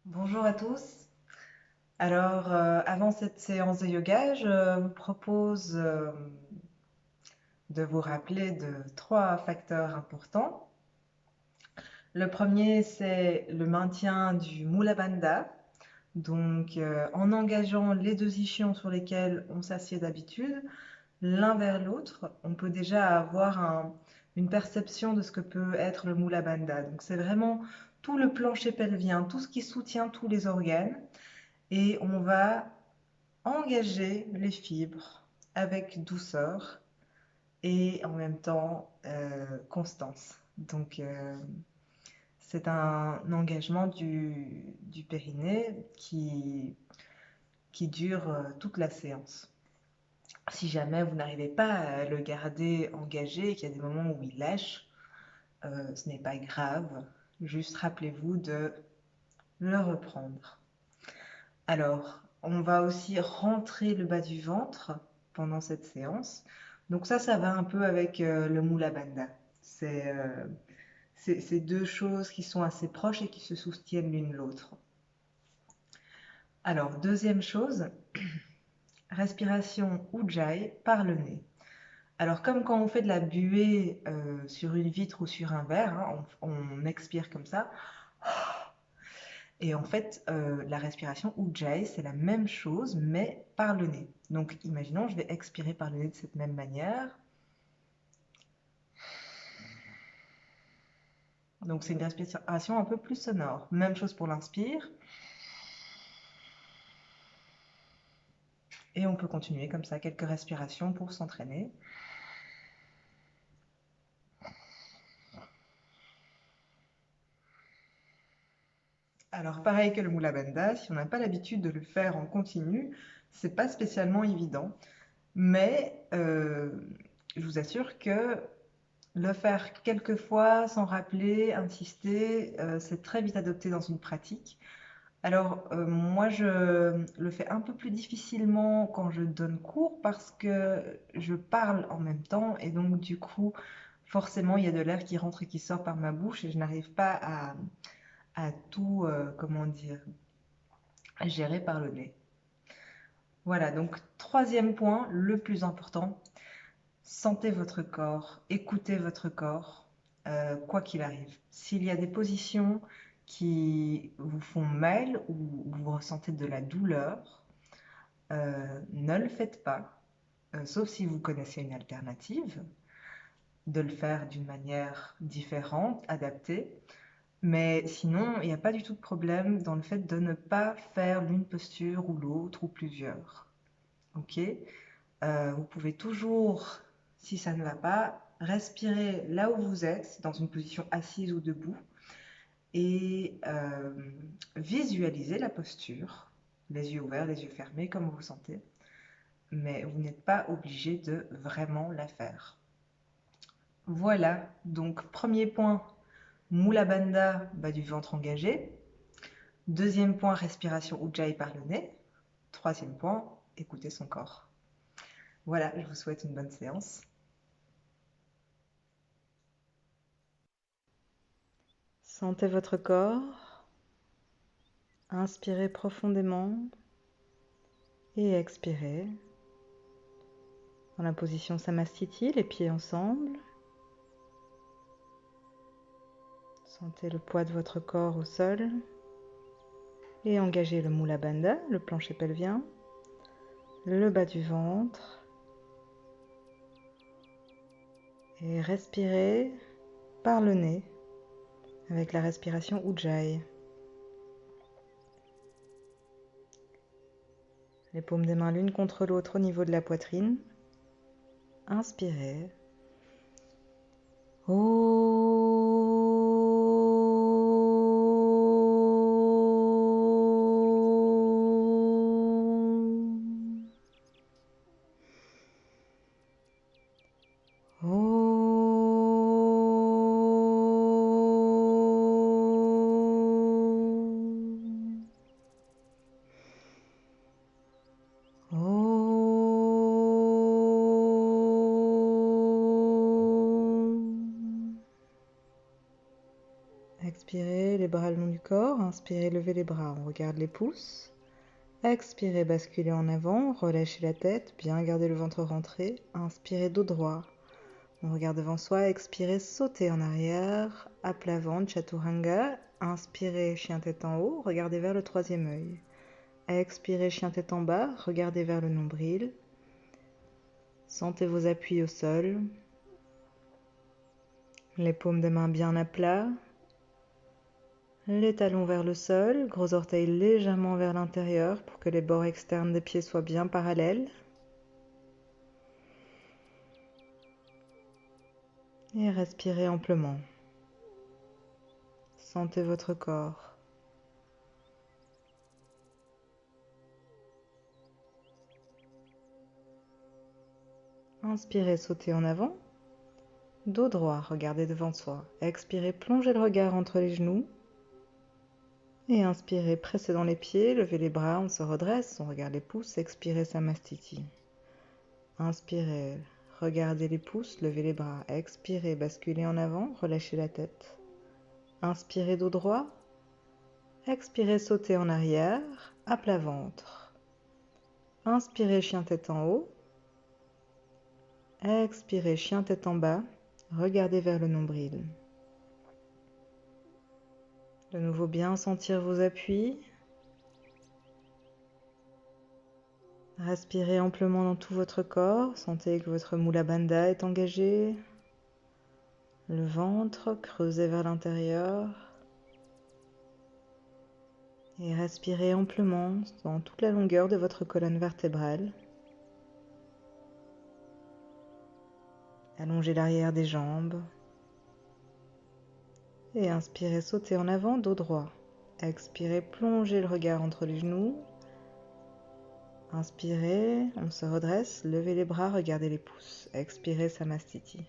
Bonjour à tous. Alors, avant cette séance de yoga, je vous propose de vous rappeler de trois facteurs importants. Le premier, c'est le maintien du Mula Bandha. Donc, en engageant les deux ischions sur lesquels on s'assied d'habitude, l'un vers l'autre, on peut déjà avoir une perception de ce que peut être le Mula Bandha. Donc, c'est vraiment tout le plancher pelvien, tout ce qui soutient tous les organes. Et on va engager les fibres avec douceur et en même temps constance. Donc, c'est un engagement du périnée qui dure toute la séance. Si jamais vous n'arrivez pas à le garder engagé et qu'il y a des moments où il lâche, ce n'est pas grave. Juste rappelez-vous de le reprendre. Alors, on va aussi rentrer le bas du ventre pendant cette séance. Donc ça va un peu avec le Mula Bandha. C'est c'est deux choses qui sont assez proches et qui se soutiennent l'une l'autre. Alors, deuxième chose, respiration Ujjayi par le nez. Alors, comme quand on fait de la buée sur une vitre ou sur un verre, hein, on expire comme ça. Et en fait, la respiration Ujjayi, c'est la même chose, mais par le nez. Donc, imaginons, je vais expirer par le nez de cette même manière. Donc, c'est une respiration un peu plus sonore. Même chose pour l'inspire. Et on peut continuer comme ça, quelques respirations pour s'entraîner. Alors, pareil que le Mula Bandha, si on n'a pas l'habitude de le faire en continu, c'est pas spécialement évident. Mais je vous assure que le faire quelques fois sans rappeler, insister, c'est très vite adopté dans une pratique. Alors, moi, je le fais un peu plus difficilement quand je donne cours parce que je parle en même temps et donc, du coup, forcément, il y a de l'air qui rentre et qui sort par ma bouche et je n'arrive pas à tout, comment dire, gérer par le nez. Voilà, donc troisième point, le plus important, sentez votre corps, écoutez votre corps, quoi qu'il arrive. S'il y a des positions qui vous font mal ou vous ressentez de la douleur, ne le faites pas, sauf si vous connaissez une alternative, de le faire d'une manière différente, adaptée. Mais sinon, il n'y a pas du tout de problème dans le fait de ne pas faire l'une posture ou l'autre ou plusieurs. Ok? Vous pouvez toujours, si ça ne va pas, respirer là où vous êtes, dans une position assise ou debout, et visualiser la posture, les yeux ouverts, les yeux fermés, comme vous sentez, mais vous n'êtes pas obligé de vraiment la faire. Voilà, donc premier point, Mula Bandha, bas du ventre engagé. Deuxième point, respiration Ujjayi par le nez. Troisième point, écouter son corps. Voilà, je vous souhaite une bonne séance. Sentez votre corps, inspirez profondément et expirez. Dans la position Samastiti, les pieds ensemble. Sentez le poids de votre corps au sol et engagez le Mula Bandha, le plancher pelvien, le bas du ventre et respirez par le nez avec la respiration Ujjayi. Les paumes des mains l'une contre l'autre au niveau de la poitrine. Inspirez. bras le long du corps. Inspirez, levez les bras, on regarde les pouces. Expirez, basculez en avant, relâchez la tête, bien garder le ventre rentré. Inspirez, dos droit. On regarde devant soi, expirez, sautez en arrière, à plat ventre, chaturanga. Inspirez, chien tête en haut, regardez vers le troisième œil. Expirez, chien tête en bas, regardez vers le nombril. Sentez vos appuis au sol. Les paumes des mains bien à plat. Les talons vers le sol, gros orteils légèrement vers l'intérieur pour que les bords externes des pieds soient bien parallèles. Et respirez amplement. Sentez votre corps. Inspirez, sautez en avant. Dos droit, regardez devant soi. Expirez, plongez le regard entre les genoux. Et inspirez, pressez dans les pieds, levez les bras, on se redresse, on regarde les pouces, expirez, samastiti. Inspirez, regardez les pouces, levez les bras. Expirez, basculez en avant, relâchez la tête. Inspirez, dos droit. Expirez, sautez en arrière, à plat ventre. Inspirez, chien tête en haut. Expirez, chien tête en bas. Regardez vers le nombril. De nouveau, bien sentir vos appuis. Respirez amplement dans tout votre corps. Sentez que votre Mula Bandha est engagé. Le ventre creusé vers l'intérieur. Et respirez amplement dans toute la longueur de votre colonne vertébrale. Allongez l'arrière des jambes. Et inspirez, sautez en avant, dos droit. Expirez, plongez le regard entre les genoux. Inspirez, on se redresse, levez les bras, regardez les pouces. Expirez, samastiti.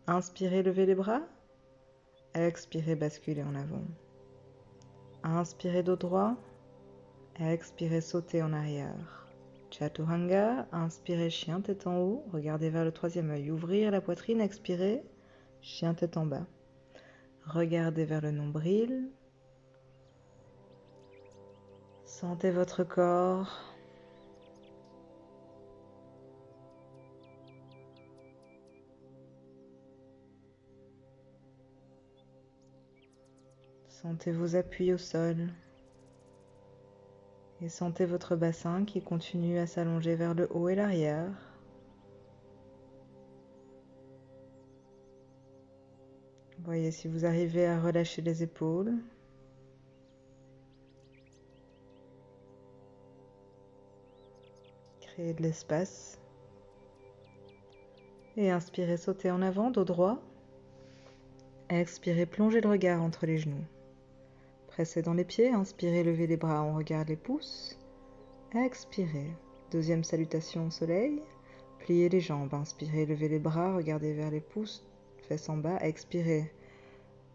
Inspirez, levez les bras. Expirez, basculez en avant. Inspirez, dos droit. Expirez, sautez en arrière. Chaturanga, inspirez, chien tête en haut. Regardez vers le troisième œil. Ouvrir la poitrine, expirez, chien tête en bas. Regardez vers le nombril. Sentez votre corps. Sentez vos appuis au sol. Et sentez votre bassin qui continue à s'allonger vers le haut et l'arrière. Voyez si vous arrivez à relâcher les épaules. Créez de l'espace. Et inspirez, sautez en avant, dos droit. Expirez, plongez le regard entre les genoux. Pressez dans les pieds, inspirez, levez les bras, on regarde les pouces. Expirez, deuxième salutation au soleil. Pliez les jambes, inspirez, levez les bras, regardez vers les pouces, fesses en bas. Expirez,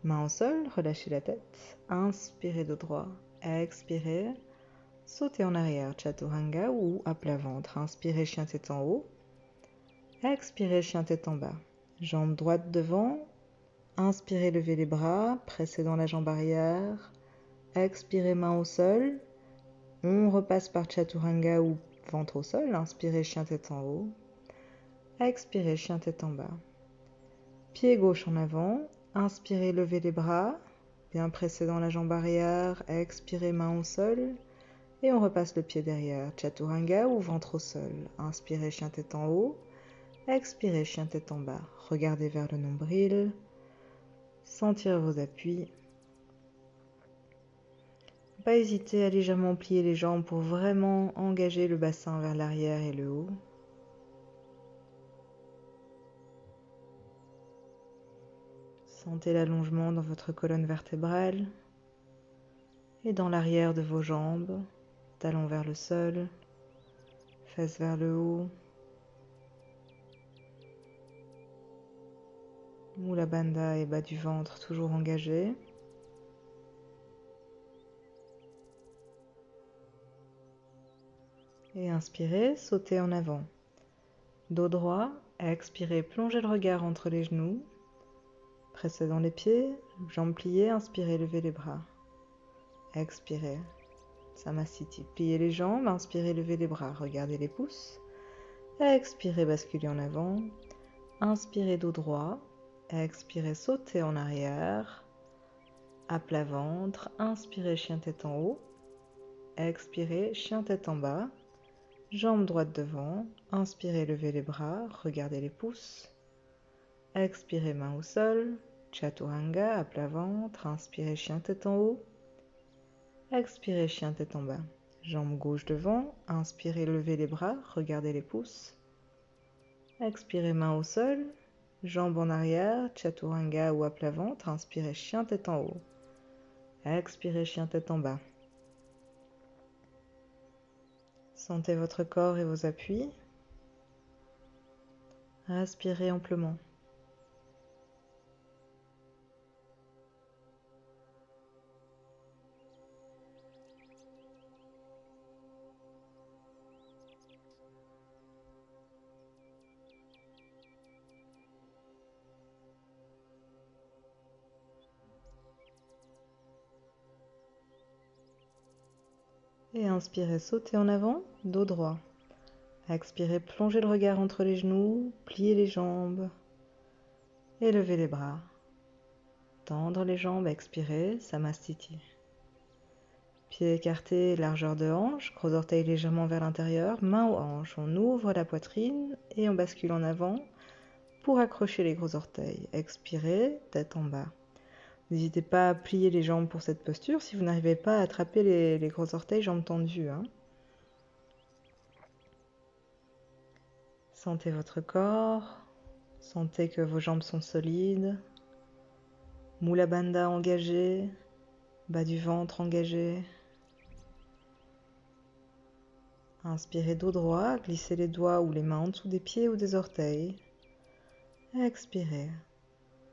main au sol, relâchez la tête. Inspirez, dos droit. Expirez, sautez en arrière, chaturanga ou à plat ventre. Inspirez, chien tête en haut. Expirez, chien tête en bas. Jambe droite devant. Inspirez, levez les bras, pressez dans la jambe arrière. Expirez, main au sol. On repasse par chaturanga ou ventre au sol. Inspirez, chien tête en haut. Expirez, chien tête en bas. Pied gauche en avant. Inspirez, levez les bras. Bien pressez dans la jambe arrière. Expirez, main au sol. Et on repasse le pied derrière. Chaturanga ou ventre au sol. Inspirez, chien tête en haut. Expirez, chien tête en bas. Regardez vers le nombril. Sentir vos appuis. Pas hésiter à légèrement plier les jambes pour vraiment engager le bassin vers l'arrière et le haut. Sentez l'allongement dans votre colonne vertébrale et dans l'arrière de vos jambes, talons vers le sol, fesses vers le haut. Mula Bandha et bas du ventre toujours engagés. Et inspirez, sautez en avant. Dos droit, expirez, plongez le regard entre les genoux. Pressez dans les pieds, Jambes pliées, inspirez, levez les bras. Expirez. Samasthiti. Pliez les jambes, inspirez, levez les bras. Regardez les pouces. Expirez, basculez en avant. Inspirez, dos droit. Expirez, sautez en arrière. À plat ventre. Inspirez, chien tête en haut. Expirez, chien tête en bas. Jambe droite devant. Inspirez, levez les bras. Regardez les pouces. Expirez, main au sol. Chaturanga, à plat ventre. Inspirez, chien tête en haut. Expirez, chien tête en bas. Jambe gauche devant. Inspirez, levez les bras. Regardez les pouces. Expirez, main au sol. Jambe en arrière. Chaturanga ou à plat ventre. Inspirez, chien tête en haut. Expirez, chien tête en bas. Sentez votre corps et vos appuis. Respirez amplement. Et inspirez, sautez en avant, dos droit. Expirez, plongez le regard entre les genoux, pliez les jambes et levez les bras. Tendre les jambes, expirez, Samastiti. Pieds écartés, largeur de hanche, gros orteils légèrement vers l'intérieur, main aux hanches. On ouvre la poitrine et on bascule en avant pour accrocher les gros orteils. Expirez, tête en bas. N'hésitez pas à plier les jambes pour cette posture si vous n'arrivez pas à attraper les gros orteils, jambes tendues. Sentez votre corps, sentez que vos jambes sont solides, Mula Bandha engagé, bas du ventre engagé. Inspirez dos droit, glissez les doigts ou les mains en dessous des pieds ou des orteils. Expirez,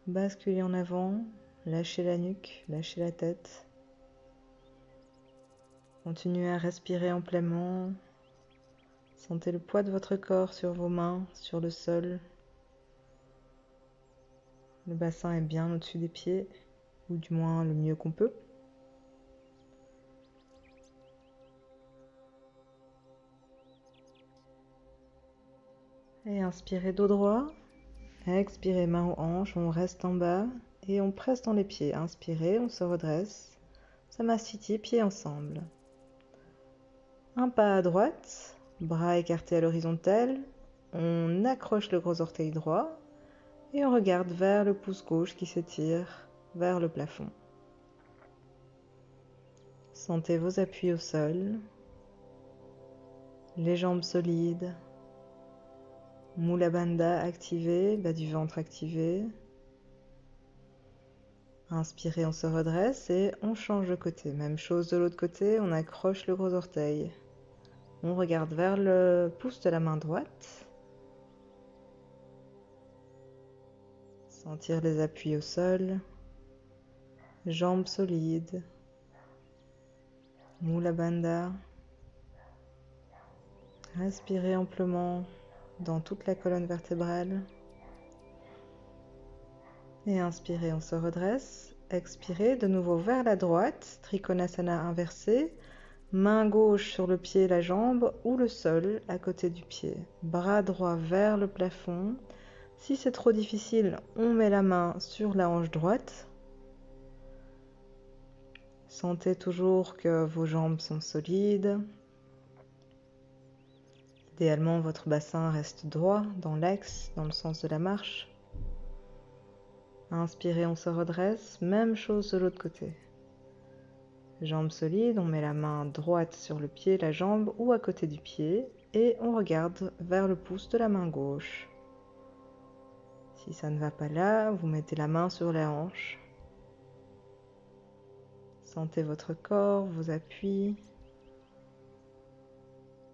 basculez en avant, lâchez la nuque, lâchez la tête. Continuez à respirer amplement. Sentez le poids de votre corps sur vos mains, sur le sol. Le bassin est bien au-dessus des pieds, ou du moins le mieux qu'on peut. Et inspirez dos droit. Expirez, main aux hanches, on reste en bas et on presse dans les pieds. Inspirez, on se redresse. Samastiti, pieds ensemble. Un pas à droite, bras écartés à l'horizontale. On accroche le gros orteil droit et on regarde vers le pouce gauche qui s'étire vers le plafond. Sentez vos appuis au sol, les jambes solides, Mula Bandha activé, bas du ventre activé. Inspirez, on se redresse et on change de côté. Même chose de l'autre côté, on accroche le gros orteil. On regarde vers le pouce de la main droite. Sentir les appuis au sol. Jambes solides. Mula Bandha. Respirez amplement dans toute la colonne vertébrale. Et inspirez, on se redresse. Expirez, de nouveau vers la droite, Trikonasana inversé. Main gauche sur le pied, la jambe ou le sol à côté du pied. Bras droit vers le plafond. Si c'est trop difficile, on met la main sur la hanche droite. Sentez toujours que vos jambes sont solides. Idéalement, votre bassin reste droit dans l'axe, dans le sens de la marche. Inspirez, on se redresse. Même chose de l'autre côté. Jambes solides, on met la main droite sur le pied, la jambe ou à côté du pied et on regarde vers le pouce de la main gauche. Si ça ne va pas là, vous mettez la main sur la hanche. Sentez votre corps, vos appuis,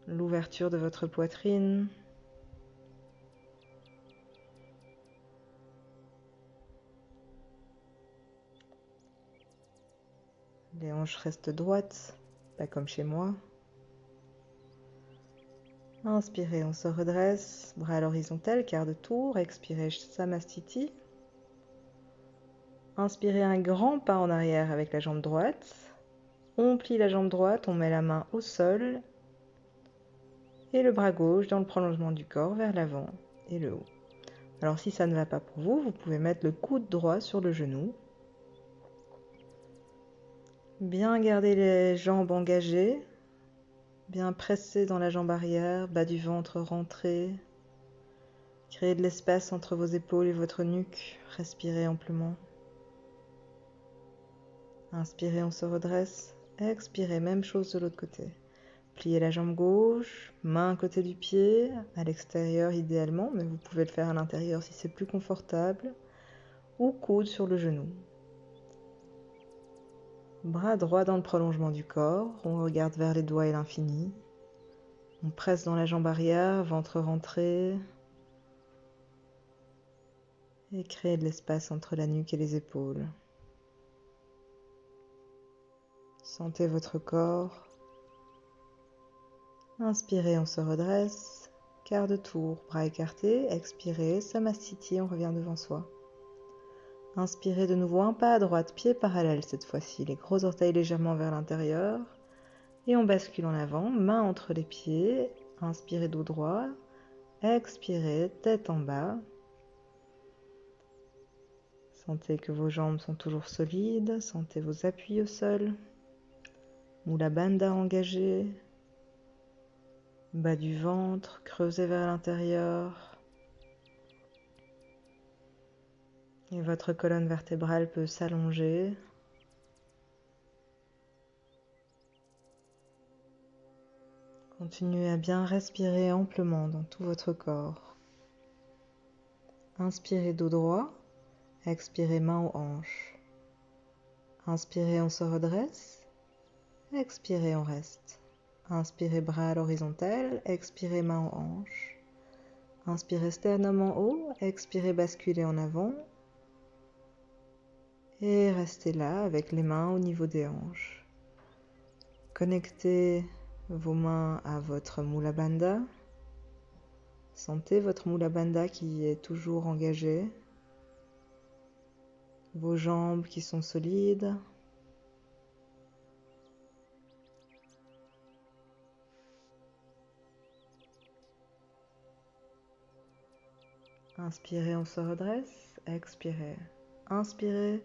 l'ouverture de votre poitrine. Les hanches restent droites, pas comme chez moi. Inspirez, on se redresse, bras à l'horizontale, quart de tour. Expirez, Samastiti. Inspirez un grand pas en arrière avec la jambe droite. On plie la jambe droite, on met la main au sol et le bras gauche dans le prolongement du corps vers l'avant et le haut. Alors si ça ne va pas pour vous, vous pouvez mettre le coude droit sur le genou. Bien garder les jambes engagées, bien presser dans la jambe arrière, bas du ventre rentré. Créez de l'espace entre vos épaules et votre nuque, respirez amplement. Inspirez, on se redresse. Expirez, même chose de l'autre côté. Pliez la jambe gauche, main à côté du pied, à l'extérieur idéalement, mais vous pouvez le faire à l'intérieur si c'est plus confortable, ou coude sur le genou. Bras droit dans le prolongement du corps, on regarde vers les doigts et l'infini. On presse dans la jambe arrière, ventre rentré, et créez de l'espace entre la nuque et les épaules. Sentez votre corps. Inspirez, on se redresse. Quart de tour, bras écartés. Expirez, Samastiti, on revient devant soi. Inspirez de nouveau un pas à droite, pied parallèle cette fois-ci. Les gros orteils légèrement vers l'intérieur. Et on bascule en avant, main entre les pieds. Inspirez dos droit. Expirez, tête en bas. Sentez que vos jambes sont toujours solides. Sentez vos appuis au sol. Mula Bandha engagé. Bas du ventre, creusez vers l'intérieur. Et votre colonne vertébrale peut s'allonger. Continuez à bien respirer amplement dans tout votre corps. Inspirez dos droit, expirez main aux hanches. Inspirez, on se redresse. Expirez, on reste. Inspirez bras à l'horizontale, expirez main aux hanches. Inspirez sternum en haut, expirez basculez en avant. Et restez là avec les mains au niveau des hanches. Connectez vos mains à votre Mula Bandha. Sentez votre Mula Bandha qui est toujours engagé. Vos jambes qui sont solides. Inspirez, on se redresse. Expirez. Inspirez,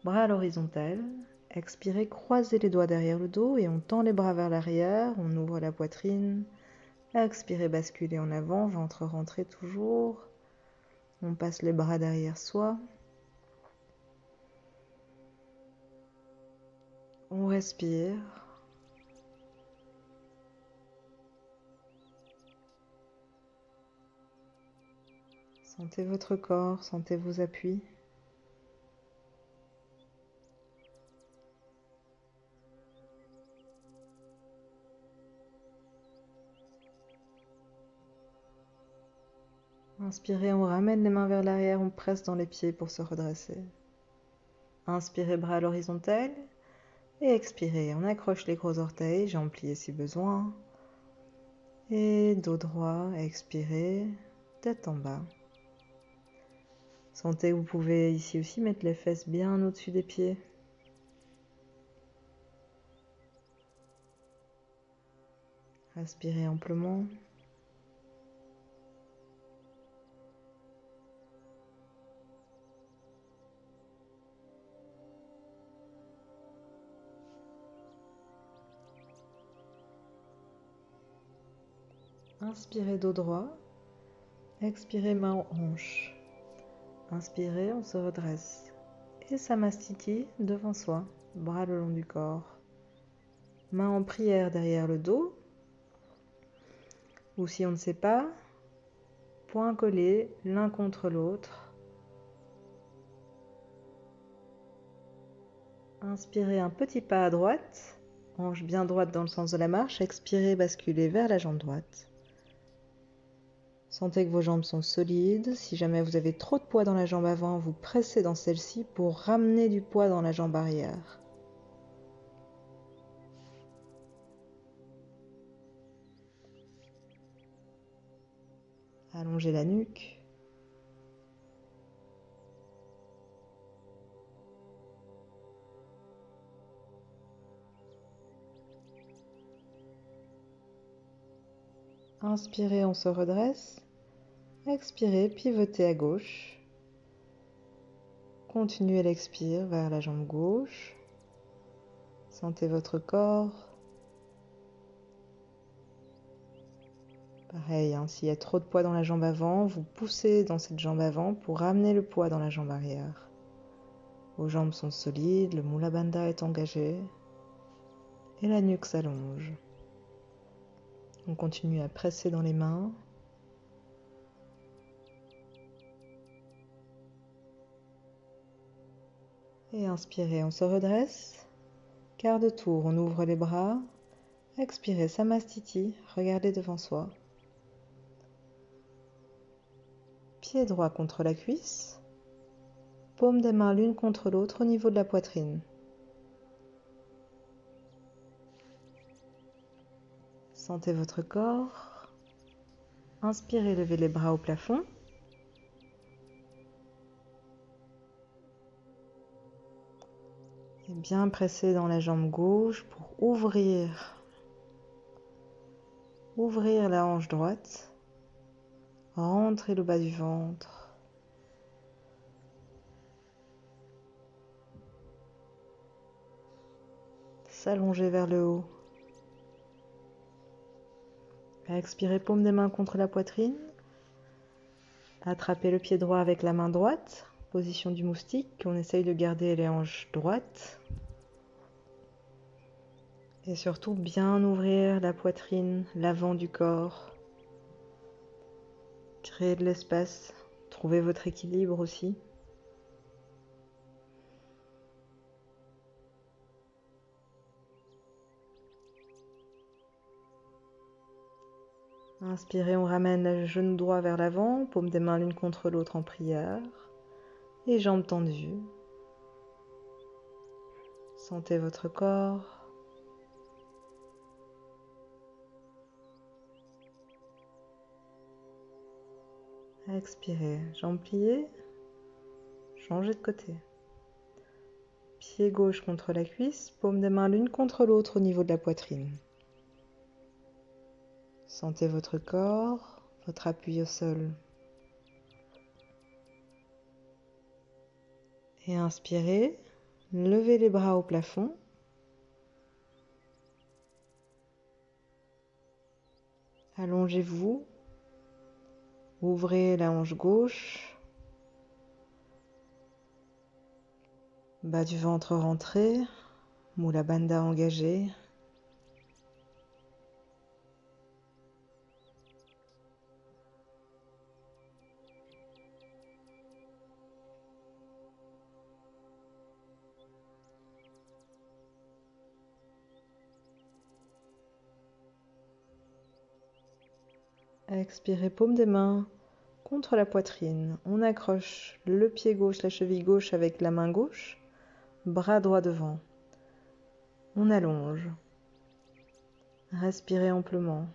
bras à l'horizontale. Expirez, croisez les doigts derrière le dos et on tend les bras vers l'arrière. On ouvre la poitrine. Expirez, basculez en avant, ventre rentré toujours. On passe les bras derrière soi. On respire. Sentez votre corps, sentez vos appuis. Inspirez, on ramène les mains vers l'arrière, on presse dans les pieds pour se redresser. Inspirez, bras à l'horizontale. Et expirez, on accroche les gros orteils, jambes pliées si besoin. Et dos droit, expirez, tête en bas. Sentez que vous pouvez ici aussi mettre les fesses bien au-dessus des pieds. Respirez amplement. Inspirez dos droit. Expirez main aux hanches. Inspirez, on se redresse. Et Samastiti devant soi, bras le long du corps. Main en prière derrière le dos. Ou si on ne sait pas, poings collés l'un contre l'autre. Inspirez un petit pas à droite, hanche bien droite dans le sens de la marche. Expirez, basculez vers la jambe droite. Sentez que vos jambes sont solides. Si jamais vous avez trop de poids dans la jambe avant, vous pressez dans celle-ci pour ramener du poids dans la jambe arrière. Allongez la nuque. Inspirez, on se redresse. Expirez, pivotez à gauche. Continuez l'expire vers la jambe gauche. Sentez votre corps. Pareil, s'il y a trop de poids dans la jambe avant, vous poussez dans cette jambe avant pour ramener le poids dans la jambe arrière. Vos jambes sont solides, le Mula Bandha est engagé et la nuque s'allonge. On continue à presser dans les mains. Et inspirez, on se redresse. Quart de tour, on ouvre les bras. Expirez, Samastiti, regardez devant soi. Pied droit contre la cuisse. Paumes des mains l'une contre l'autre au niveau de la poitrine. Sentez votre corps. Inspirez, levez les bras au plafond. Et bien presser dans la jambe gauche pour ouvrir la hanche droite. Rentrez le bas du ventre. S'allonger vers le haut. Expirez, paume des mains contre la poitrine. Attrapez le pied droit avec la main droite. Position du moustique. On essaye de garder les hanches droites. Et surtout bien ouvrir la poitrine, l'avant du corps. Créer de l'espace. Trouvez votre équilibre aussi. Inspirez, on ramène le genou droit vers l'avant, paume des mains l'une contre l'autre en prière, et jambes tendues. Sentez votre corps. Expirez, jambes pliées, changez de côté. Pied gauche contre la cuisse, paume des mains l'une contre l'autre au niveau de la poitrine. Sentez votre corps, votre appui au sol. Et inspirez, levez les bras au plafond. Allongez-vous, ouvrez la hanche gauche, bas du ventre rentré, Mula Bandha engagé. Expirez, paume des mains contre la poitrine. On accroche le pied gauche, la cheville gauche avec la main gauche. Bras droit devant. On allonge. Respirez amplement.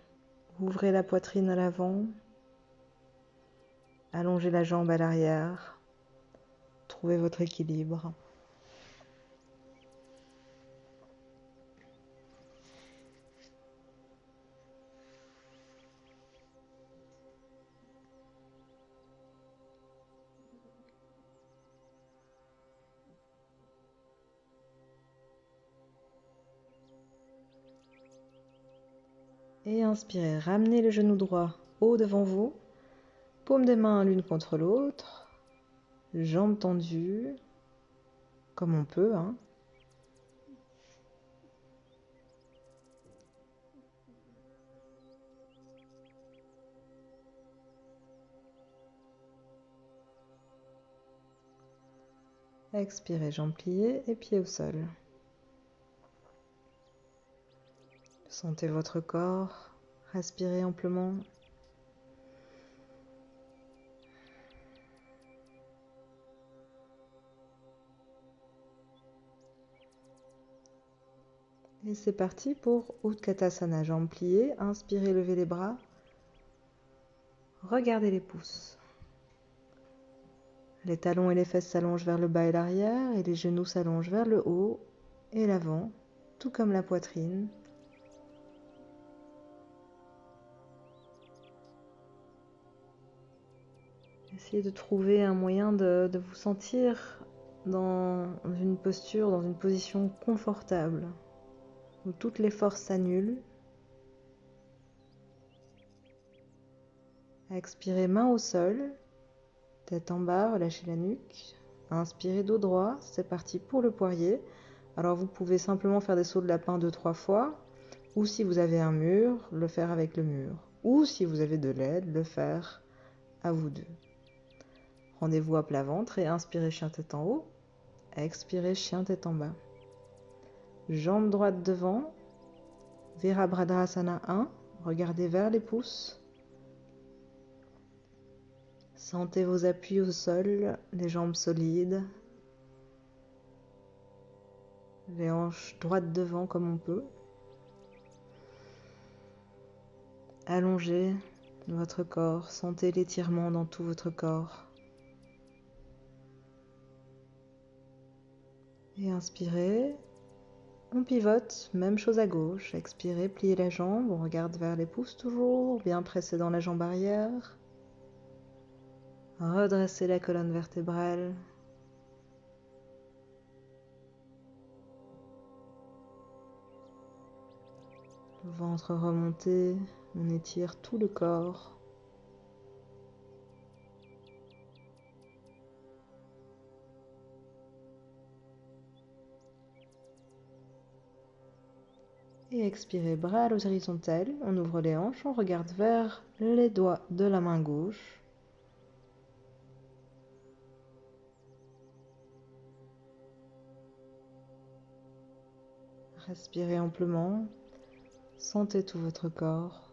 Ouvrez la poitrine à l'avant. Allongez la jambe à l'arrière. Trouvez votre équilibre. Et inspirez, ramenez le genou droit haut devant vous. Paumes des mains l'une contre l'autre. Jambes tendues, comme on peut. Expirez, jambes pliées et pieds au sol. Sentez votre corps, respirez amplement. Et c'est parti pour Utkatasana, jambes pliées. Inspirez, levez les bras. Regardez les pouces. Les talons et les fesses s'allongent vers le bas et l'arrière et les genoux s'allongent vers le haut et l'avant, tout comme la poitrine. Essayez de trouver un moyen de vous sentir dans une posture, dans une position confortable, où toutes les forces s'annulent. Expirez main au sol, tête en bas, relâchez la nuque. Inspirez dos droit, c'est parti pour le poirier. Alors vous pouvez simplement faire des sauts de lapin 2-3 fois, ou si vous avez un mur, le faire avec le mur. Ou si vous avez de l'aide, le faire à vous deux. Rendez-vous à plat ventre et inspirez chien tête en haut. Expirez chien tête en bas. Jambe droite devant. Virabhadrasana 1. Regardez vers les pouces. Sentez vos appuis au sol, les jambes solides. Les hanches droites devant comme on peut. Allongez votre corps. Sentez l'étirement dans tout votre corps. Et inspirez, on pivote, même chose à gauche. Expirez, pliez la jambe, on regarde vers les pouces toujours, bien pressé dans la jambe arrière. Redressez la colonne vertébrale. Ventre remonté, on étire tout le corps. Et expirez, bras à l'horizontale, on ouvre les hanches, on regarde vers les doigts de la main gauche. Respirez amplement, sentez tout votre corps.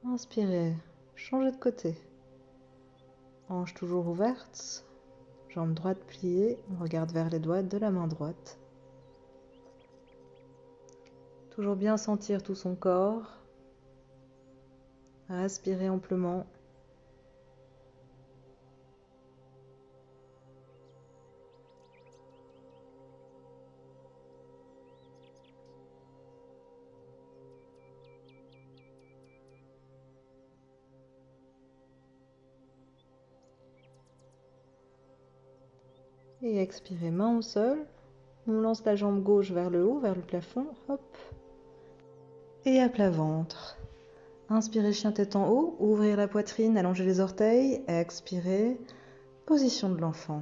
Inspirez, changez de côté. Hanches toujours ouvertes. Jambe droite pliée, on regarde vers les doigts de la main droite. Toujours bien sentir tout son corps. Respirez amplement. Et expirez, main au sol. On lance la jambe gauche vers le haut, vers le plafond. Hop. Et à plat ventre. Inspirez, chien tête en haut. Ouvrir la poitrine, allonger les orteils. Expirez. Position de l'enfant.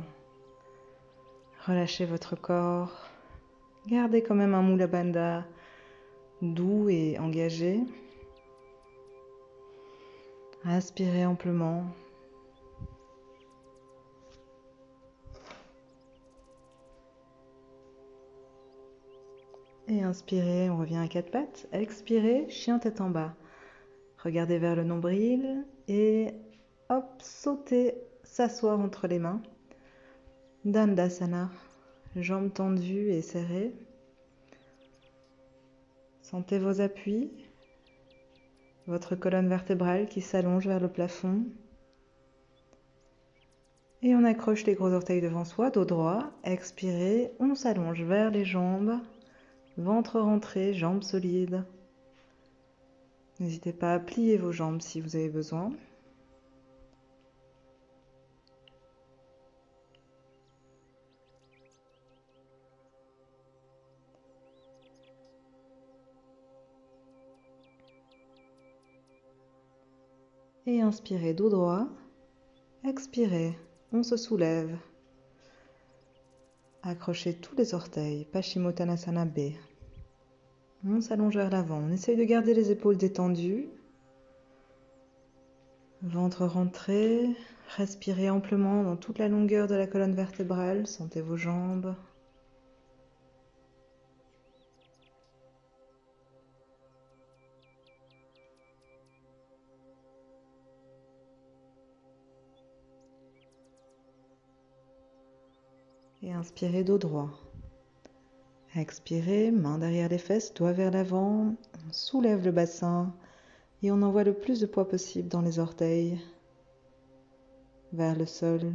Relâchez votre corps. Gardez quand même un Mula Bandha doux et engagé. Inspirez amplement. Et inspirez, on revient à quatre pattes. Expirez, chien tête en bas. Regardez vers le nombril et hop, sautez, s'asseoir entre les mains. Dandasana, jambes tendues et serrées. Sentez vos appuis, votre colonne vertébrale qui s'allonge vers le plafond. Et on accroche les gros orteils devant soi, dos droit. Expirez, on s'allonge vers les jambes. Ventre rentré, jambes solides. N'hésitez pas à plier vos jambes si vous avez besoin. Et inspirez, dos droit. Expirez, on se soulève. Accrochez tous les orteils, Paschimottanasana B. On s'allonge vers l'avant, on essaye de garder les épaules détendues. Ventre rentré, respirez amplement dans toute la longueur de la colonne vertébrale, sentez vos jambes. Et inspirez, dos droit. Expirez, main derrière les fesses, doigts vers l'avant, on soulève le bassin et on envoie le plus de poids possible dans les orteils, vers le sol,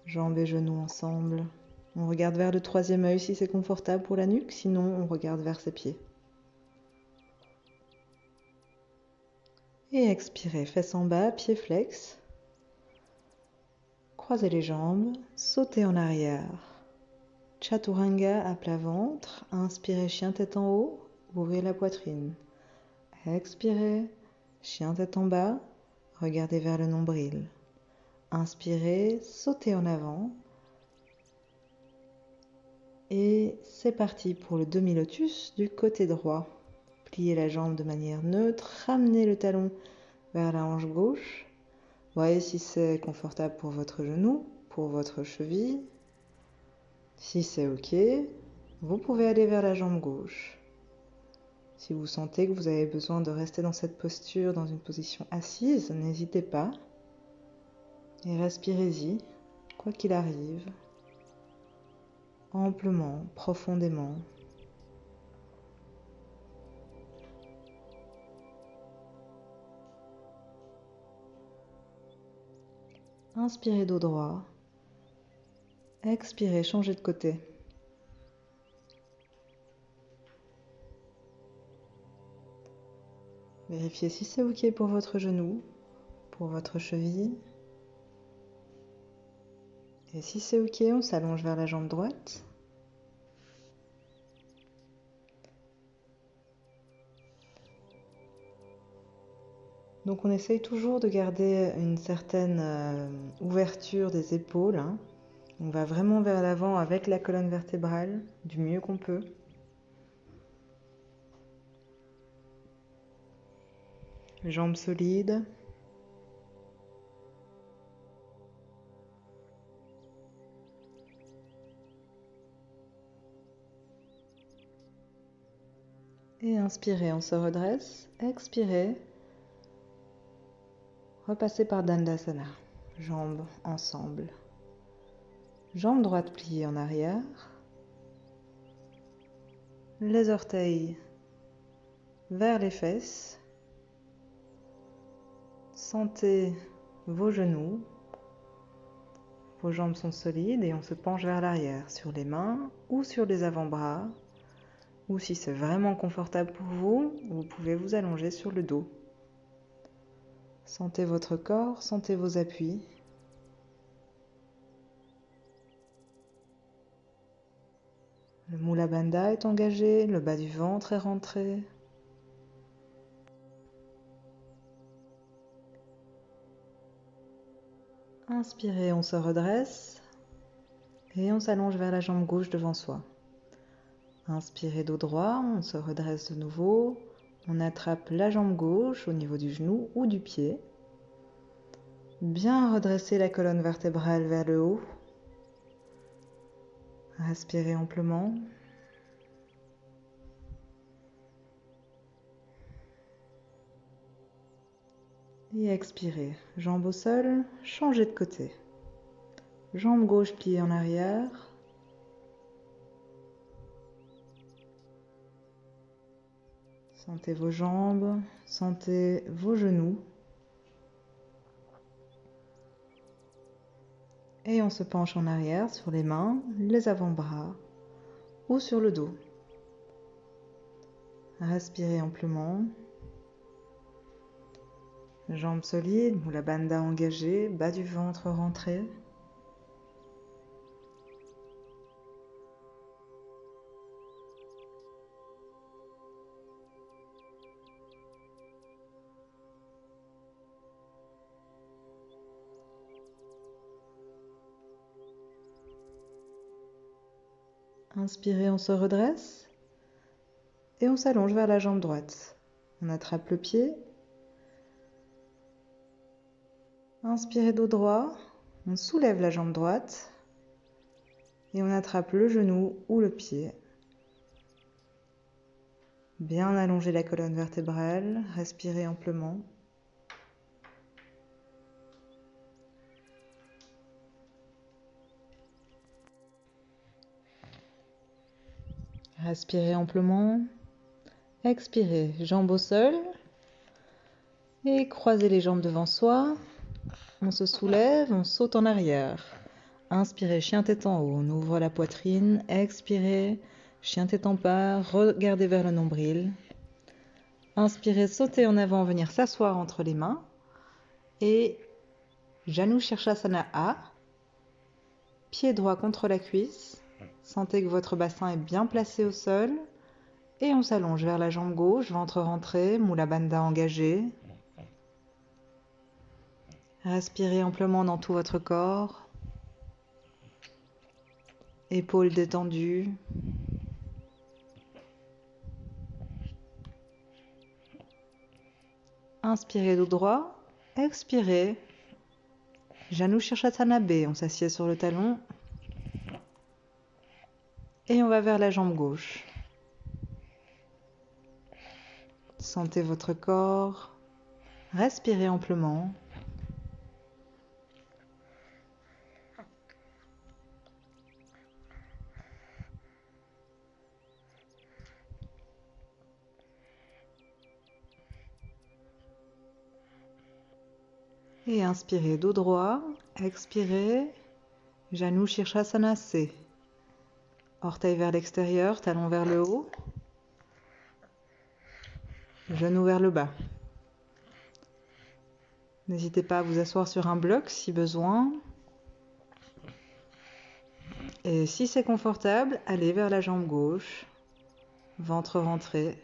jambes et genoux ensemble. On regarde vers le troisième œil si c'est confortable pour la nuque, sinon on regarde vers ses pieds. Et expirez, fesses en bas, pieds flex. Croisez les jambes, sautez en arrière. Chaturanga à plat ventre. Inspirez, chien tête en haut, ouvrez la poitrine. Expirez, chien tête en bas, regardez vers le nombril. Inspirez, sautez en avant. Et c'est parti pour le demi-lotus du côté droit. Pliez la jambe de manière neutre, ramenez le talon vers la hanche gauche. Voyez si c'est confortable pour votre genou, pour votre cheville. Si c'est OK, vous pouvez aller vers la jambe gauche. Si vous sentez que vous avez besoin de rester dans cette posture, dans une position assise, n'hésitez pas. Et respirez-y, quoi qu'il arrive, amplement, profondément. Inspirez dos droit. Expirez, changez de côté. Vérifiez si c'est OK pour votre genou, pour votre cheville. Et si c'est OK, on s'allonge vers la jambe droite. Donc on essaye toujours de garder une certaine ouverture des épaules. Hein. On va vraiment vers l'avant avec la colonne vertébrale, du mieux qu'on peut. Jambes solides. Et inspirez, on se redresse. Expirez. Repassez par Dandasana. Jambes ensemble. Jambe droite pliée en arrière. Les orteils vers les fesses. Sentez vos genoux. Vos jambes sont solides et on se penche vers l'arrière sur les mains ou sur les avant-bras. Ou si c'est vraiment confortable pour vous, vous pouvez vous allonger sur le dos. Sentez votre corps, sentez vos appuis. Le Mula Bandha est engagé, le bas du ventre est rentré. Inspirez, on se redresse et on s'allonge vers la jambe gauche devant soi. Inspirez dos droit, on se redresse de nouveau. On attrape la jambe gauche au niveau du genou ou du pied. Bien redresser la colonne vertébrale vers le haut. Respirez amplement. Et expirez. Jambe au sol, changez de côté. Jambe gauche pliée en arrière. Sentez vos jambes, sentez vos genoux. Et on se penche en arrière sur les mains, les avant-bras ou sur le dos. Respirez amplement. Jambes solides, Mula Bandha engagée, bas du ventre rentré. Inspirez, on se redresse et on s'allonge vers la jambe droite. On attrape le pied. Inspirez dos droit, on soulève la jambe droite et on attrape le genou ou le pied. Bien allonger la colonne vertébrale, respirez amplement. Respirez amplement. Expirez, jambes au sol. Et croisez les jambes devant soi. On se soulève, on saute en arrière. Inspirez, chien tête en haut, on ouvre la poitrine. Expirez, chien tête en bas, regardez vers le nombril. Inspirez, sautez en avant, venir s'asseoir entre les mains. Et Janu Shirshasana A. Pied droit contre la cuisse. Sentez que votre bassin est bien placé au sol. Et on s'allonge vers la jambe gauche, ventre rentré, Mula Bandha engagé. Respirez amplement dans tout votre corps. Épaules détendues. Inspirez dos droit. Expirez. Janu Shirshasana B. On s'assied sur le talon. Et on va vers la jambe gauche. Sentez votre corps. Respirez amplement. Et inspirez dos droit. Expirez. Janu Shirshasana C. Orteils vers l'extérieur, talons vers le haut. Genoux vers le bas. N'hésitez pas à vous asseoir sur un bloc si besoin. Et si c'est confortable, allez vers la jambe gauche. Ventre rentré.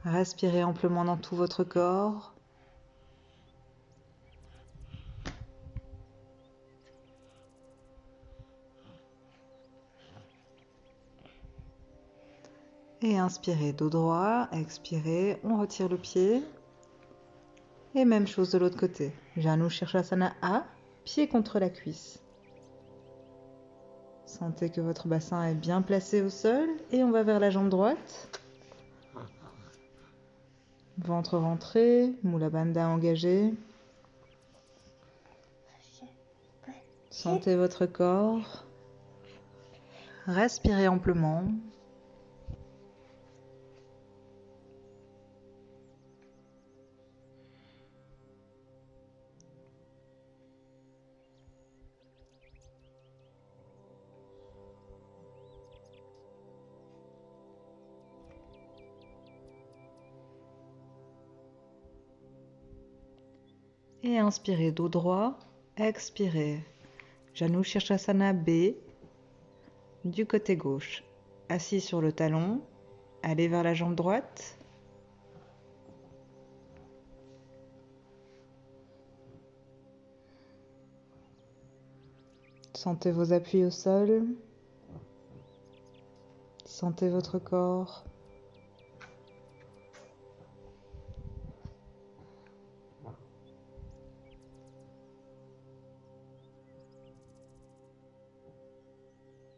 Respirez amplement dans tout votre corps. Et inspirez dos droit, expirez, on retire le pied. Et même chose de l'autre côté. Janu Shirshasana A, pied contre la cuisse. Sentez que votre bassin est bien placé au sol et on va vers la jambe droite. Ventre rentré, Mula Bandha engagé. Sentez votre corps. Respirez amplement. Et inspirez dos droit, expirez. Janu Shirshasana B, du côté gauche. Assis sur le talon, allez vers la jambe droite. Sentez vos appuis au sol. Sentez votre corps.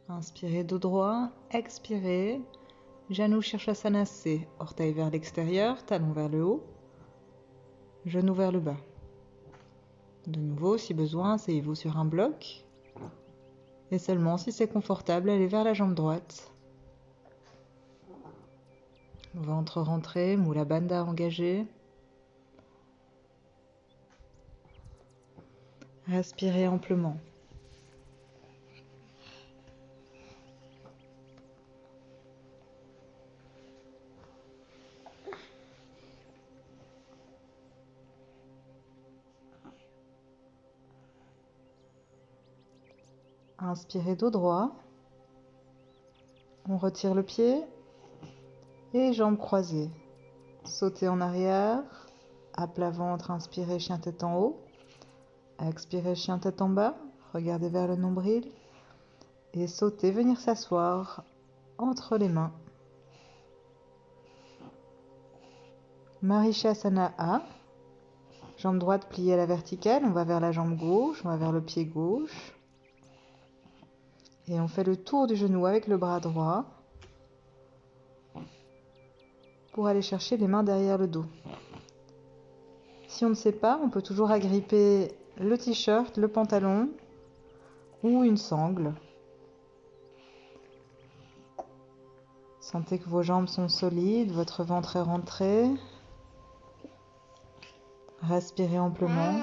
Inspirez dos droit, expirez. Janu Shirshasana C, orteils vers l'extérieur, talons vers le haut. Genoux vers le bas. De nouveau, si besoin, asseyez-vous sur un bloc. Et seulement si c'est confortable, allez vers la jambe droite. Ventre rentré, Mula Bandha engagé. Respirez amplement. Inspirez dos droit. On retire le pied. Et jambes croisées. Sautez en arrière. À plat ventre, inspirez, chien tête en haut. Expirez, chien tête en bas. Regardez vers le nombril. Et sautez, venir s'asseoir entre les mains. Marishasana A. Jambe droite pliée à la verticale. On va vers la jambe gauche. On va vers le pied gauche. Et on fait le tour du genou avec le bras droit. Pour aller chercher les mains derrière le dos. Si on ne sait pas, on peut toujours agripper le t-shirt, le pantalon ou une sangle. Sentez que vos jambes sont solides, votre ventre est rentré. Respirez amplement.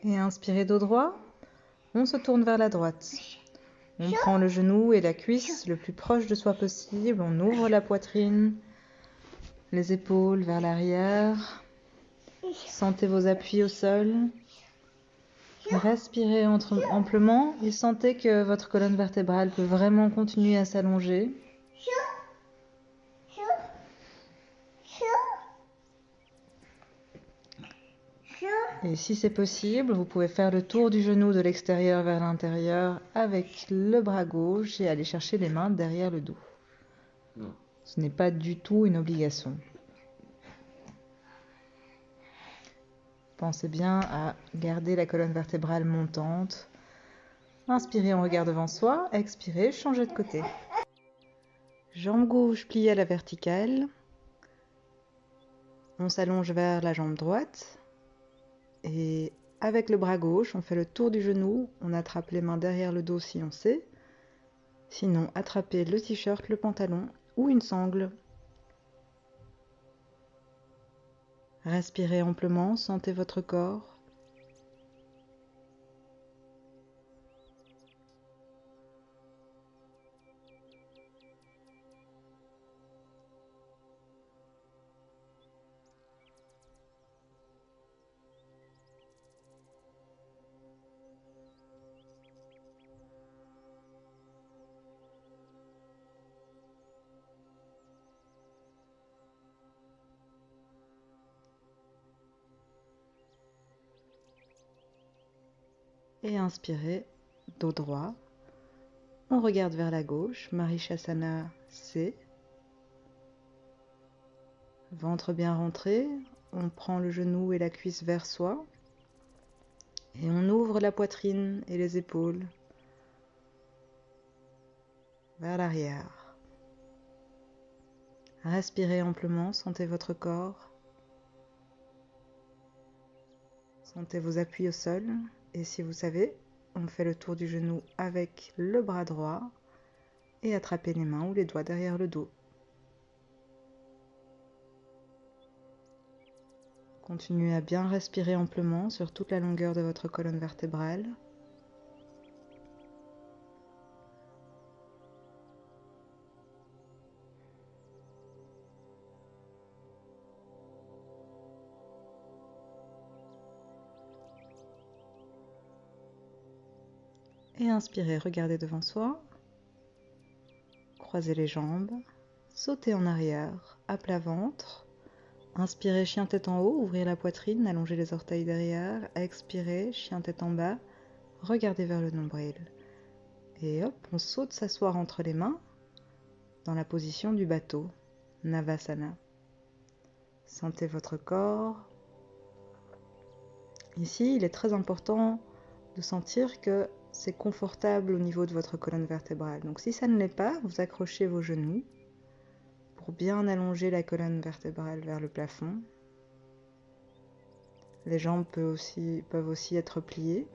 Et inspirez dos droit, on se tourne vers la droite. On prend le genou et la cuisse le plus proche de soi possible, on ouvre la poitrine, les épaules vers l'arrière. Sentez vos appuis au sol. Respirez amplement et sentez que votre colonne vertébrale peut vraiment continuer à s'allonger. Et si c'est possible, vous pouvez faire le tour du genou de l'extérieur vers l'intérieur avec le bras gauche et aller chercher les mains derrière le dos. Ce n'est pas du tout une obligation. Pensez bien à garder la colonne vertébrale montante. Inspirez, on regarde devant soi. Expirez, changez de côté. Jambe gauche pliée à la verticale. On s'allonge vers la jambe droite. Et avec le bras gauche, on fait le tour du genou. On attrape les mains derrière le dos si on sait. Sinon, attrapez le t-shirt, le pantalon ou une sangle. Respirez amplement, sentez votre corps. Et inspirez, dos droit. On regarde vers la gauche, Marishasana C. Ventre bien rentré, on prend le genou et la cuisse vers soi. Et on ouvre la poitrine et les épaules vers l'arrière. Respirez amplement, sentez votre corps. Sentez vos appuis au sol. Et si vous savez, on fait le tour du genou avec le bras droit et attrapez les mains ou les doigts derrière le dos. Continuez à bien respirer amplement sur toute la longueur de votre colonne vertébrale. Et inspirez, regardez devant soi. Croisez les jambes. Sautez en arrière, à plat ventre. Inspirez, chien tête en haut, ouvrez la poitrine, allongez les orteils derrière. Expirez, chien tête en bas, regardez vers le nombril. Et hop, on saute s'asseoir entre les mains dans la position du bateau, Navasana. Sentez votre corps. Ici, il est très important de sentir que c'est confortable au niveau de votre colonne vertébrale. Donc si ça ne l'est pas, vous accrochez vos genoux pour bien allonger la colonne vertébrale vers le plafond. Les jambes peuvent aussi être pliées.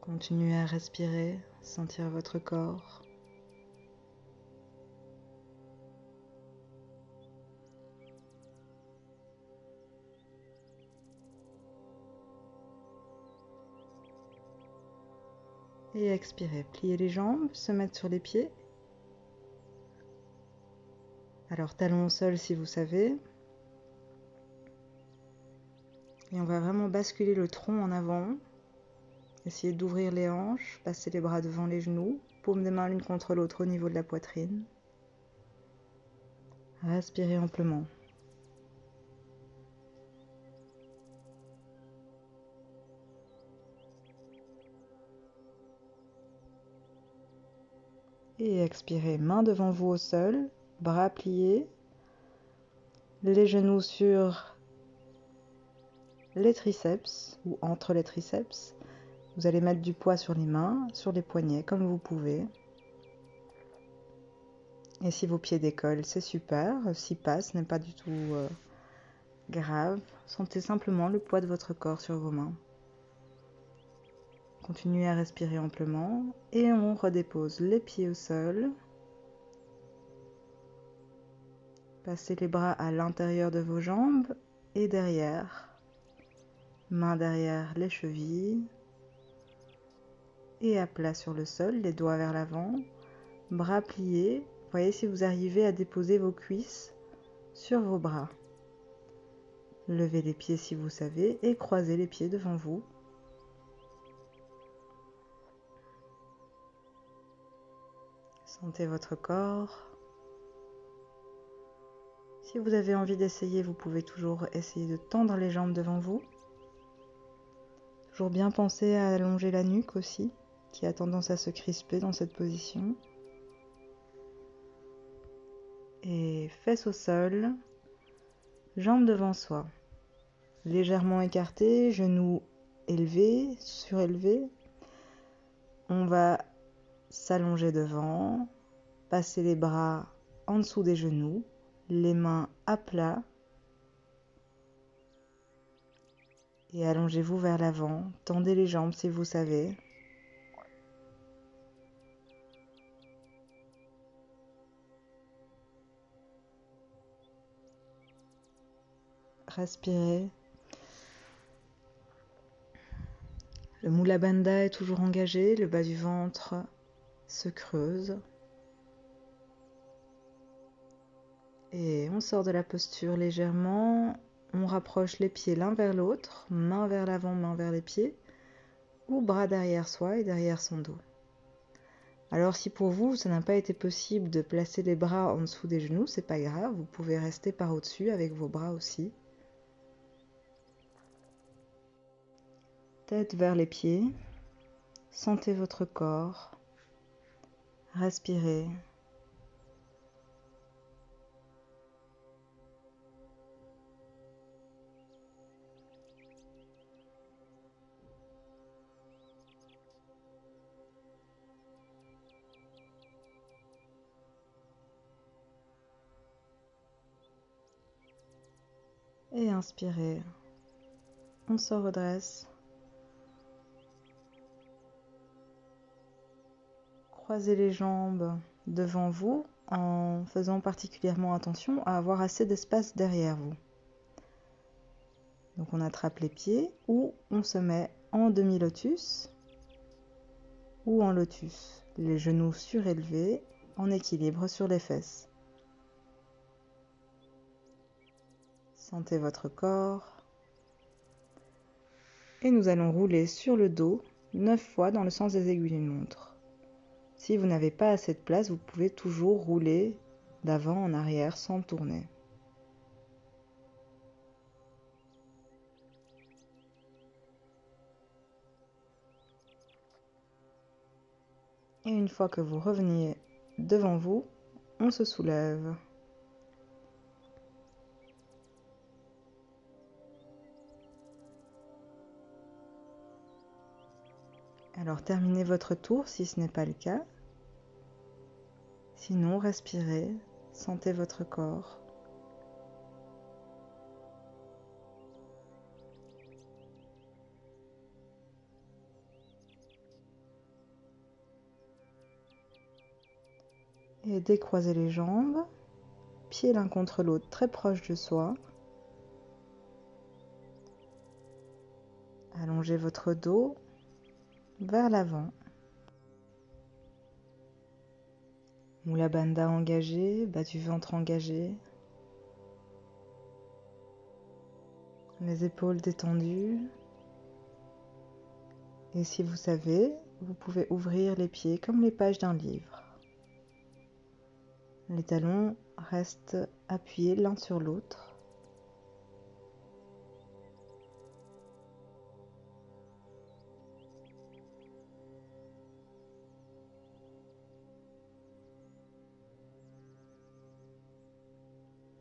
Continuez à respirer, sentir votre corps. Et expirez, pliez les jambes, se mettre sur les pieds. Alors talons au sol si vous savez. Et on va vraiment basculer le tronc en avant. Essayez d'ouvrir les hanches, passer les bras devant les genoux, paumes des mains l'une contre l'autre au niveau de la poitrine. Respirez amplement. Et expirez, main devant vous au sol, bras pliés, les genoux sur les triceps ou entre les triceps. Vous allez mettre du poids sur les mains, sur les poignets, comme vous pouvez. Et si vos pieds décollent, c'est super. Si pas, ce n'est pas du tout grave. Sentez simplement le poids de votre corps sur vos mains. Continuez à respirer amplement et on redépose les pieds au sol. Passez les bras à l'intérieur de vos jambes et derrière. Mains derrière les chevilles. Et à plat sur le sol, les doigts vers l'avant. Bras pliés. Voyez si vous arrivez à déposer vos cuisses sur vos bras. Levez les pieds si vous savez et croisez les pieds devant vous. Sentez votre corps. Si vous avez envie d'essayer, vous pouvez toujours essayer de tendre les jambes devant vous. Toujours bien penser à allonger la nuque aussi, qui a tendance à se crisper dans cette position. Et fesses au sol, jambes devant soi. Légèrement écartés, genoux élevés, surélevés. On va s'allonger devant, passer les bras en dessous des genoux, les mains à plat et allongez-vous vers l'avant. Tendez les jambes si vous savez. Respirez. Le Mula Bandha est toujours engagé, le bas du ventre se creuse. Et on sort de la posture légèrement, on rapproche les pieds l'un vers l'autre, main vers l'avant, main vers les pieds, ou bras derrière soi et derrière son dos. Alors si pour vous, ça n'a pas été possible de placer les bras en dessous des genoux, c'est pas grave, vous pouvez rester par au-dessus avec vos bras aussi. Tête vers les pieds, sentez votre corps, respirez. Et inspirez, on se redresse. Croisez les jambes devant vous en faisant particulièrement attention à avoir assez d'espace derrière vous. Donc on attrape les pieds ou on se met en demi-lotus ou en lotus. Les genoux surélevés en équilibre sur les fesses. Sentez votre corps. Et nous allons rouler sur le dos 9 fois dans le sens des aiguilles d'une montre. Si vous n'avez pas assez de place, vous pouvez toujours rouler d'avant en arrière sans tourner. Et une fois que vous reveniez devant vous, on se soulève. Alors terminez votre tour si ce n'est pas le cas. Sinon, respirez, sentez votre corps. Et décroisez les jambes, pieds l'un contre l'autre très proches de soi. Allongez votre dos vers l'avant. Mula Bandha engagé, bas du ventre engagé. Les épaules détendues. Et si vous savez, vous pouvez ouvrir les pieds comme les pages d'un livre. Les talons restent appuyés l'un sur l'autre.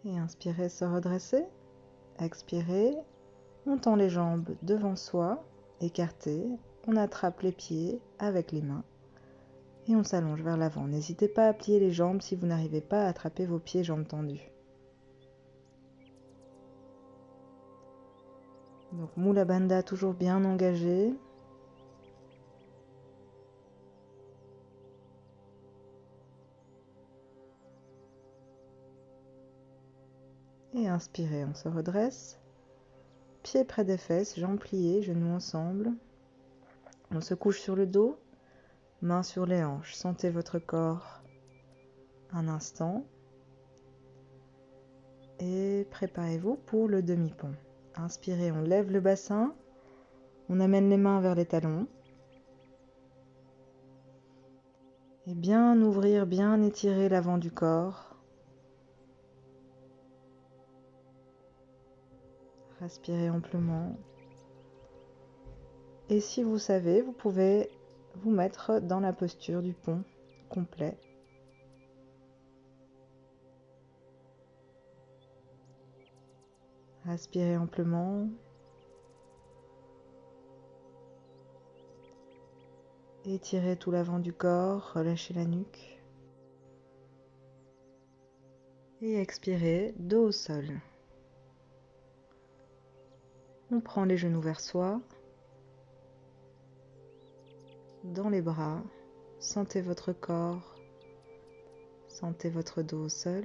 Et inspirez, se redresser. Expirez, on tend les jambes devant soi, écartées. On attrape les pieds avec les mains et on s'allonge vers l'avant. N'hésitez pas à plier les jambes si vous n'arrivez pas à attraper vos pieds jambes tendues. Donc Mula Bandha toujours bien engagé. Inspirez, on se redresse. Pieds près des fesses, jambes pliées, genoux ensemble. On se couche sur le dos, mains sur les hanches. Sentez votre corps un instant. Et préparez-vous pour le demi-pont. Inspirez, on lève le bassin. On amène les mains vers les talons. Et bien ouvrir, bien étirer l'avant du corps. Respirez amplement. Et si vous savez, vous pouvez vous mettre dans la posture du pont complet. Respirez amplement. Étirez tout l'avant du corps, relâchez la nuque. Et expirez, dos au sol. On prend les genoux vers soi. Dans les bras, sentez votre corps, sentez votre dos au sol.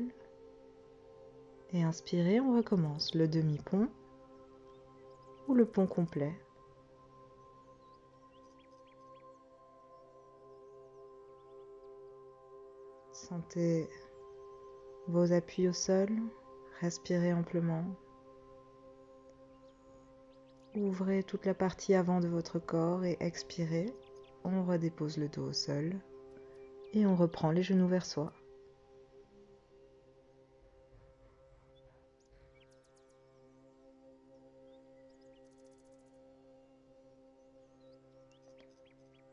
Et inspirez, on recommence le demi-pont ou le pont complet. Sentez vos appuis au sol, respirez amplement. Ouvrez toute la partie avant de votre corps et expirez. On redépose le dos au sol et on reprend les genoux vers soi.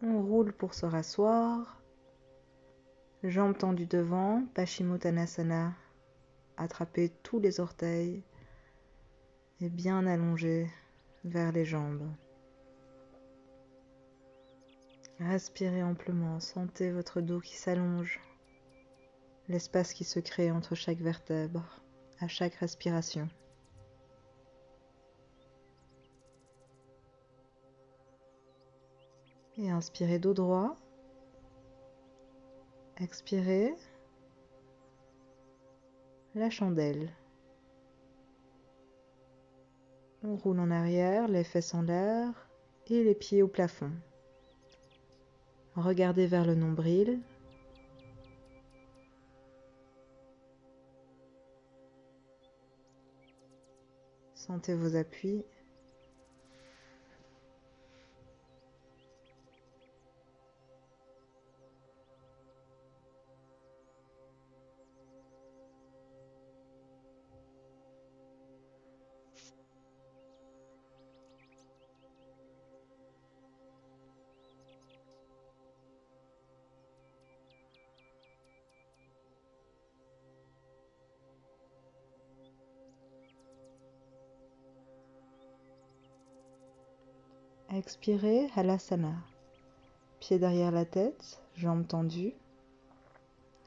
On roule pour se rasseoir. Jambes tendues devant, Paschimottanasana. Attrapez tous les orteils et bien allongez vers les jambes. Respirez amplement, sentez votre dos qui s'allonge, l'espace qui se crée entre chaque vertèbre à chaque respiration. Et inspirez dos droit, expirez la chandelle. On roule en arrière, les fesses en l'air et les pieds au plafond. Regardez vers le nombril. Sentez vos appuis. Expirez, Halasana. Pieds derrière la tête, jambes tendues,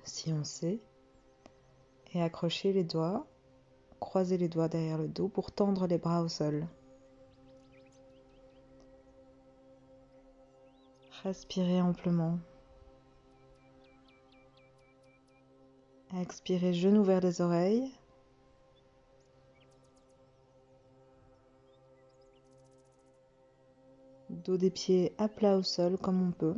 si on sait. Et accrochez les doigts, croisez les doigts derrière le dos pour tendre les bras au sol. Respirez amplement. Expirez, genoux vers les oreilles. Dos des pieds à plat au sol comme on peut.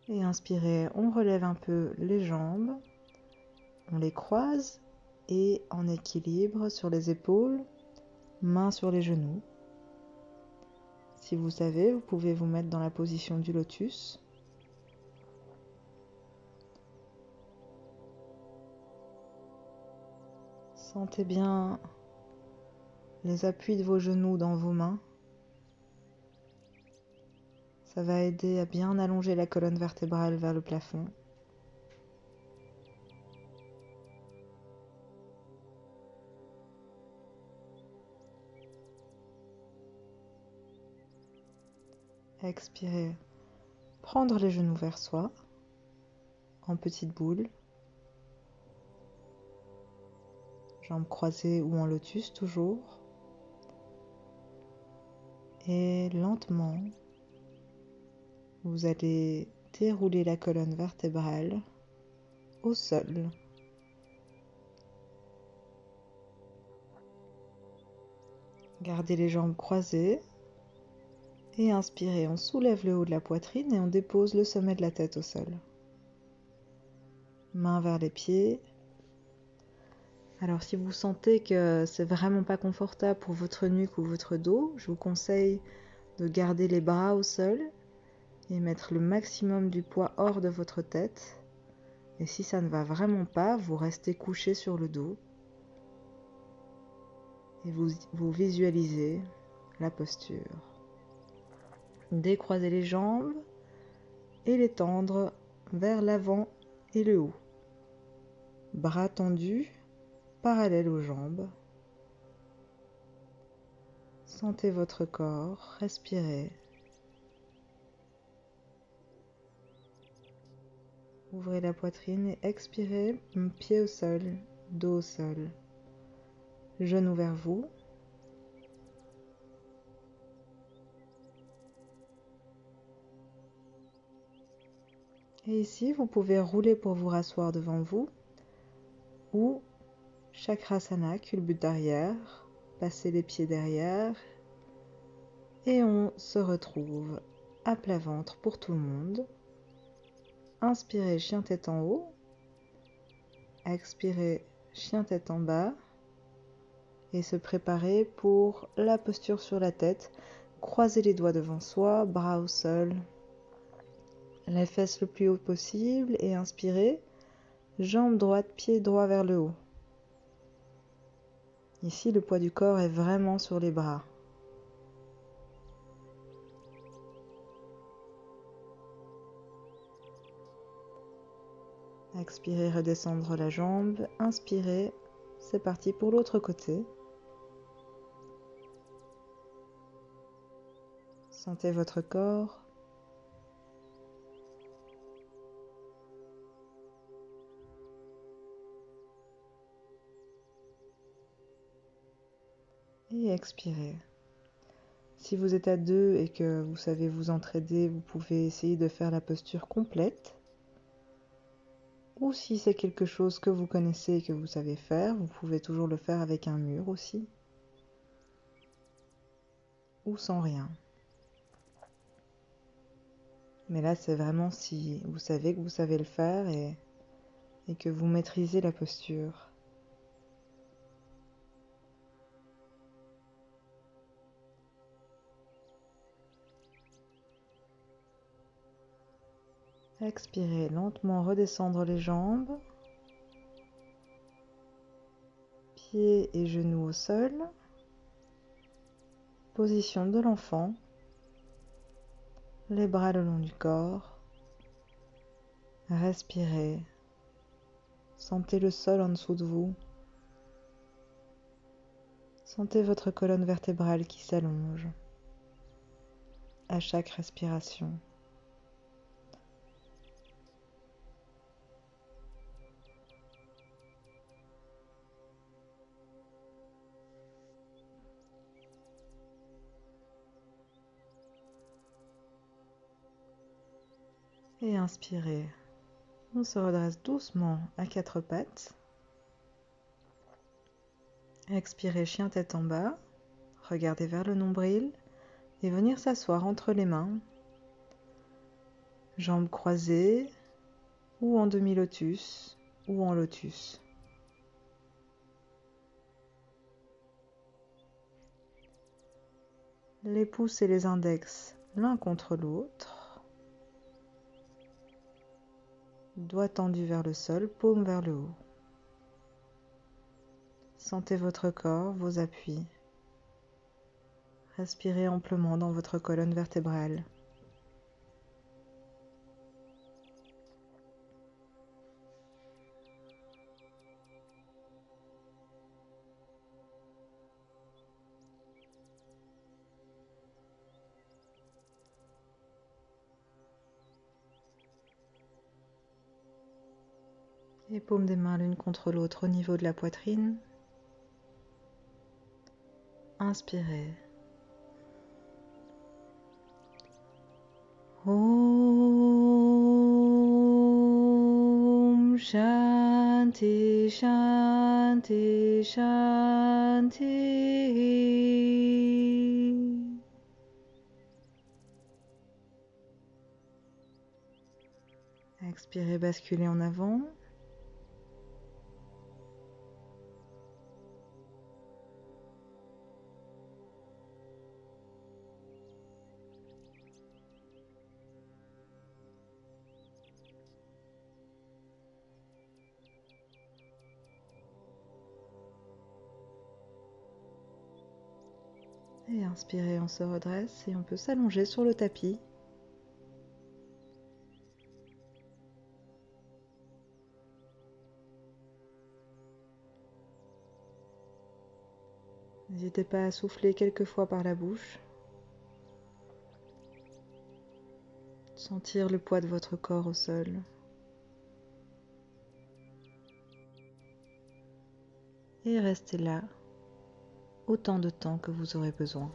Et inspirez, on relève un peu les jambes. On les croise et en équilibre sur les épaules, mains sur les genoux. Si vous savez, vous pouvez vous mettre dans la position du lotus. Sentez bien les appuis de vos genoux dans vos mains. Ça va aider à bien allonger la colonne vertébrale vers le plafond. Expirez, prendre les genoux vers soi, en petite boule. Jambes croisées ou en lotus toujours. Et lentement, vous allez dérouler la colonne vertébrale au sol. Gardez les jambes croisées et inspirez, on soulève le haut de la poitrine et on dépose le sommet de la tête au sol. Mains vers les pieds. Alors si vous sentez que c'est vraiment pas confortable pour votre nuque ou votre dos, je vous conseille de garder les bras au sol et mettre le maximum du poids hors de votre tête. Et si ça ne va vraiment pas, vous restez couché sur le dos et vous visualisez la posture. Décroisez les jambes et les tendre vers l'avant et le haut. Bras tendus, parallèles aux jambes. Sentez votre corps, respirez. Ouvrez la poitrine et expirez, pied au sol, dos au sol. Genoux vers vous. Et ici, vous pouvez rouler pour vous rasseoir devant vous ou Chakrasana, culbute d'arrière, passez les pieds derrière et on se retrouve à plat ventre pour tout le monde. Inspirez, chien tête en haut. Expirez, chien tête en bas. Et se préparer pour la posture sur la tête. Croisez les doigts devant soi, bras au sol. Les fesses le plus haut possible et inspirez. Jambe droite, pied droit vers le haut. Ici, le poids du corps est vraiment sur les bras. Expirez, redescendre la jambe. Inspirez, c'est parti pour l'autre côté. Sentez votre corps. Et expirez. Si vous êtes à deux et que vous savez vous entraider, vous pouvez essayer de faire la posture complète. Ou si c'est quelque chose que vous connaissez et que vous savez faire, vous pouvez toujours le faire avec un mur aussi. Ou sans rien. Mais là, c'est vraiment si vous savez que vous savez le faire et que vous maîtrisez la posture. Expirez, lentement redescendre les jambes. Pieds et genoux au sol. Position de l'enfant. Les bras le long du corps. Respirez. Sentez le sol en dessous de vous. Sentez votre colonne vertébrale qui s'allonge à chaque respiration. Et inspirez. On se redresse doucement à quatre pattes. Expirez, chien tête en bas. Regardez vers le nombril et venir s'asseoir entre les mains. Jambes croisées ou en demi-lotus ou en lotus. Les pouces et les index l'un contre l'autre. Doigts tendus vers le sol, paume vers le haut. Sentez votre corps, vos appuis. Respirez amplement dans votre colonne vertébrale. Et paumes des mains l'une contre l'autre au niveau de la poitrine. Inspirez. Shanti, Shanti, Shanti. Expirez, basculez en avant. Et inspirez, on se redresse et on peut s'allonger sur le tapis. N'hésitez pas à souffler quelques fois par la bouche. Sentir le poids de votre corps au sol. Et restez là autant de temps que vous aurez besoin.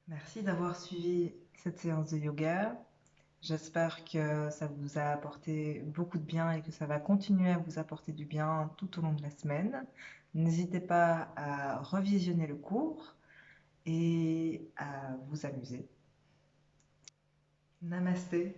Merci d'avoir suivi cette séance de yoga. J'espère que ça vous a apporté beaucoup de bien et que ça va continuer à vous apporter du bien tout au long de la semaine. N'hésitez pas à revisionner le cours et à vous amuser. Namasté.